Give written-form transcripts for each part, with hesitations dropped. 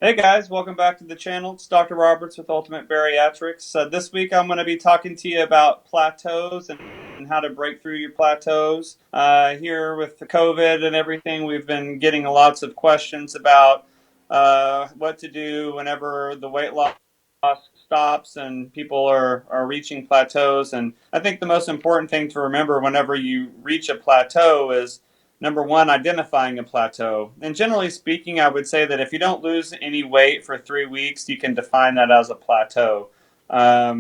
Hey guys, welcome back to the channel. It's Dr. Roberts with Ultimate Bariatrics. This week I'm going to be talking to you about plateaus and how to break through your plateaus. Here with the COVID and everything, we've been getting lots of questions about what to do whenever the weight loss stops and people are reaching plateaus. And I think the most important thing to remember whenever you reach a plateau is number one, identifying a plateau. And generally speaking, I would say that if you don't lose any weight for 3 weeks, you can define that as a plateau. A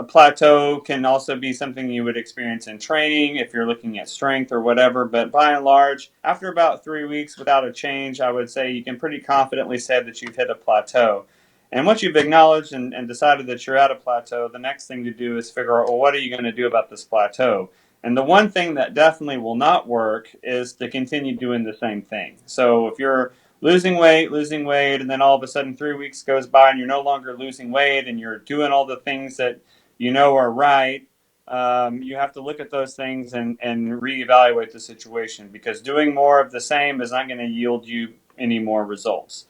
plateau can also be something you would experience in training if you're looking at strength or whatever. But by and large, after about 3 weeks without a change, I would say you can pretty confidently say that you've hit a plateau. And once you've acknowledged and decided that you're at a plateau, the next thing to do is figure out, well, what are you going to do about this plateau? And the one thing that definitely will not work is to continue doing the same thing. So if you're losing weight, and then all of a sudden 3 weeks goes by and you're no longer losing weight and you're doing all the things that you know are right, you have to look at those things and reevaluate the situation, because doing more of the same is not going to yield you any more results.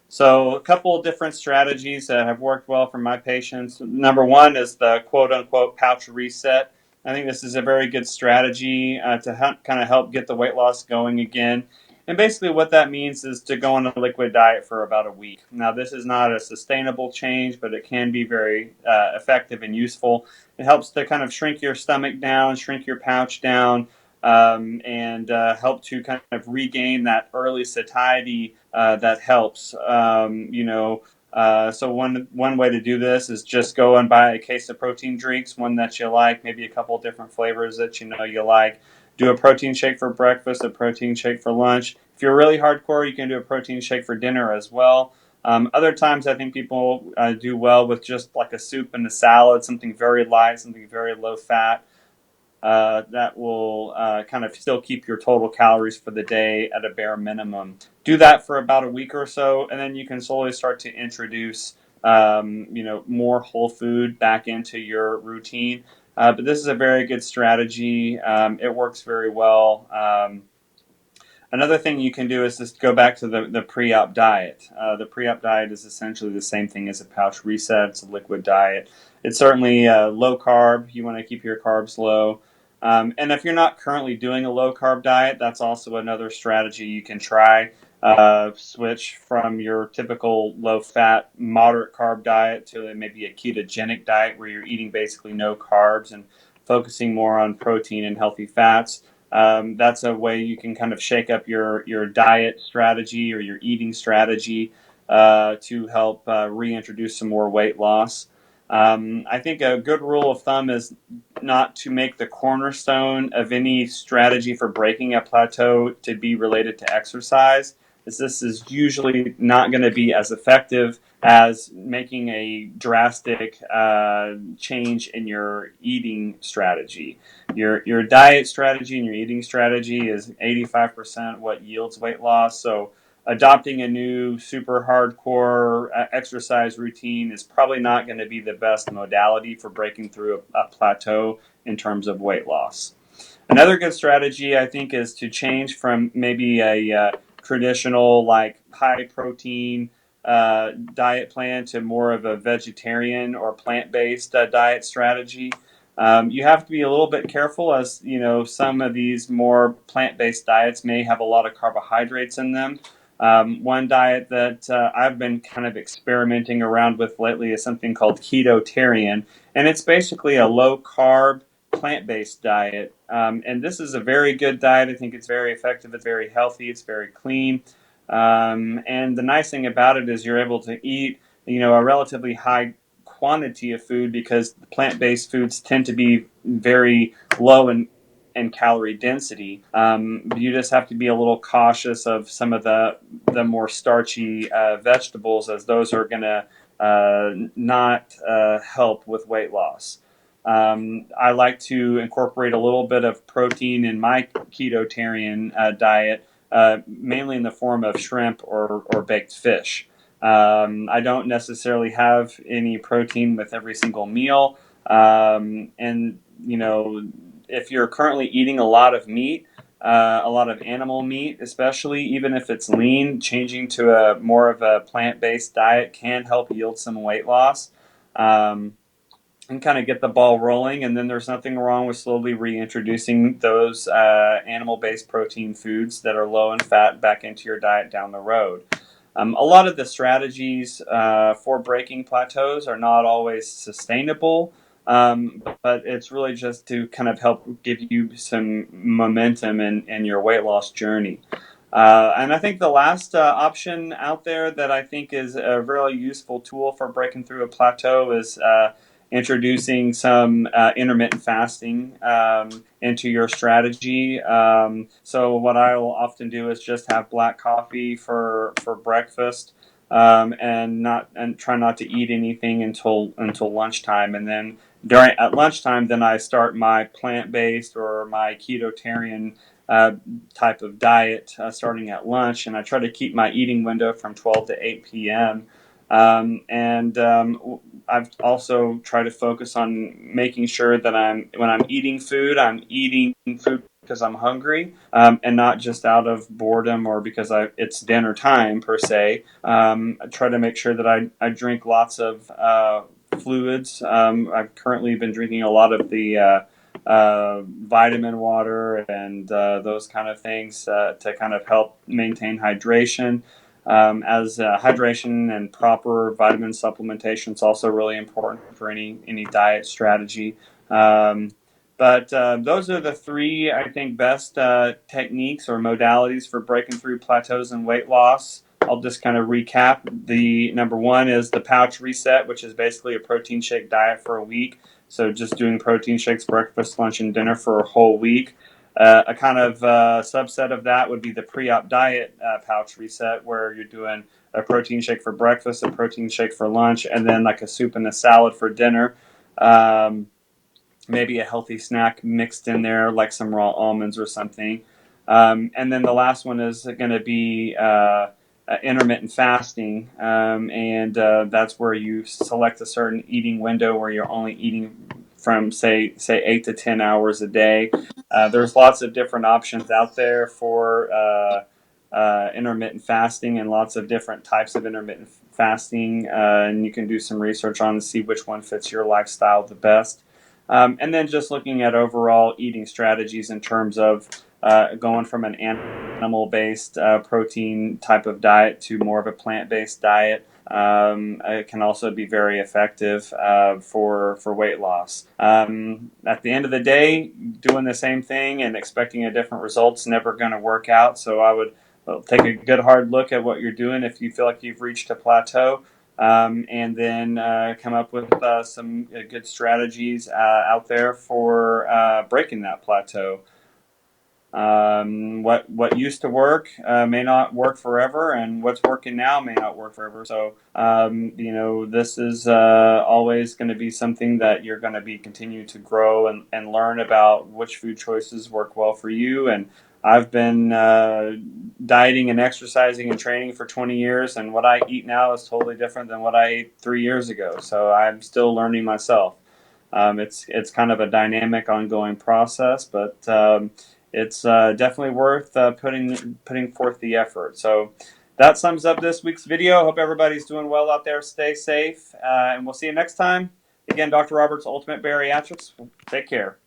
So a couple of different strategies that have worked well for my patients. Number one is the quote unquote pouch reset. I think this is a very good strategy to kind of help get the weight loss going again. And basically what that means is to go on a liquid diet for about a week. Now, this is not a sustainable change, but it can be very effective and useful. It helps to kind of shrink your stomach down, shrink your pouch down, and help to kind of regain that early satiety that helps. So one way to do this is just go and buy a case of protein drinks, one that you like, maybe a couple of different flavors that you know you like. Do a protein shake for breakfast, a protein shake for lunch. If you're really hardcore, you can do a protein shake for dinner as well. Other times, I think people do well with just like a soup and a salad, something very light, something very low fat. That will kind of still keep your total calories for the day at a bare minimum. Do that for about a week or so, and then you can slowly start to introduce, more whole food back into your routine. But this is a very good strategy. It works very well. Another thing you can do is just go back to the pre-op diet. The pre-op diet is essentially the same thing as a pouch reset. It's a liquid diet. It's certainly low carb. You want to keep your carbs low. And if you're not currently doing a low carb diet, that's also another strategy you can try. Switch from your typical low fat, moderate carb diet to maybe a ketogenic diet where you're eating basically no carbs and focusing more on protein and healthy fats. That's a way you can kind of shake up your diet strategy or your eating strategy to help reintroduce some more weight loss. I think a good rule of thumb is not to make the cornerstone of any strategy for breaking a plateau to be related to exercise, as this is usually not going to be as effective as making a drastic change in your eating strategy. Your diet strategy and your eating strategy is 85% what yields weight loss. So adopting a new super hardcore exercise routine is probably not going to be the best modality for breaking through a plateau in terms of weight loss. Another good strategy, I think, is to change from maybe a traditional, like high protein diet plan to more of a vegetarian or plant-based diet strategy. You have to be a little bit careful, as you know, some of these more plant-based diets may have a lot of carbohydrates in them. One diet that I've been kind of experimenting around with lately is something called ketotarian, and it's basically a low carb plant-based diet. And this is a very good diet. I think it's very effective. It's very healthy. It's very clean. And the nice thing about it is you're able to eat, a relatively high quantity of food, because plant-based foods tend to be very low in calorie density. You just have to be a little cautious of some of the more starchy vegetables, as those are going to not help with weight loss. I like to incorporate a little bit of protein in my ketotarian diet, mainly in the form of shrimp or baked fish. I don't necessarily have any protein with every single meal. And, if you're currently eating a lot of meat, a lot of animal meat, especially even if it's lean. Changing to a more of a plant-based diet can help yield some weight loss. And kind of get the ball rolling. And then there's nothing wrong with slowly reintroducing those animal-based protein foods that are low in fat back into your diet down the road. A lot of the strategies for breaking plateaus are not always sustainable, but it's really just to kind of help give you some momentum in your weight loss journey. And I think the last option out there that I think is a really useful tool for breaking through a plateau is introducing some intermittent fasting into your strategy. So what I will often do is just have black coffee for breakfast, and try not to eat anything until lunchtime, and then at lunchtime, then I start my plant-based or my ketotarian uh, type of diet starting at lunch, and I try to keep my eating window from 12 to 8 p.m. And I've also tried to focus on making sure that when I'm eating food, I'm eating food because I'm hungry, and not just out of boredom or because it's dinner time per se. I try to make sure that I drink lots of fluids. I've currently been drinking a lot of the vitamin water and those kind of things to kind of help maintain hydration. As hydration and proper vitamin supplementation is also really important for any diet strategy. But those are the three, I think, best techniques or modalities for breaking through plateaus and weight loss. I'll just kind of recap. The number one is the pouch reset, which is basically a protein shake diet for a week. So just doing protein shakes, breakfast, lunch, and dinner for a whole week. A kind of subset of that would be the pre-op diet pouch reset, where you're doing a protein shake for breakfast, a protein shake for lunch, and then like a soup and a salad for dinner. Um, Maybe a healthy snack mixed in there, like some raw almonds or something. And then the last one is going to be intermittent fasting, and that's where you select a certain eating window where you're only eating from say 8 to 10 hours a day. There's lots of different options out there for intermittent fasting, and lots of different types of intermittent fasting, and you can do some research on to see which one fits your lifestyle the best. And then just looking at overall eating strategies in terms of going from an animal-based protein type of diet to more of a plant-based diet. It can also be very effective for weight loss. At the end of the day, doing the same thing and expecting a different result's never going to work out. So I would take a good hard look at what you're doing if you feel like you've reached a plateau. And then come up with some good strategies out there for breaking that plateau. What used to work may not work forever, and what's working now may not work forever. So this is always going to be something that you're going to be continue to grow and learn about which food choices work well for you. And I've been dieting and exercising and training for 20 years, and what I eat now is totally different than what I ate 3 years ago. So I'm still learning myself. It's kind of a dynamic, ongoing process, but it's definitely worth putting forth the effort. So that sums up this week's video. Hope everybody's doing well out there. Stay safe, and we'll see you next time. Again, Dr. Roberts, Ultimate Bariatrics. Take care.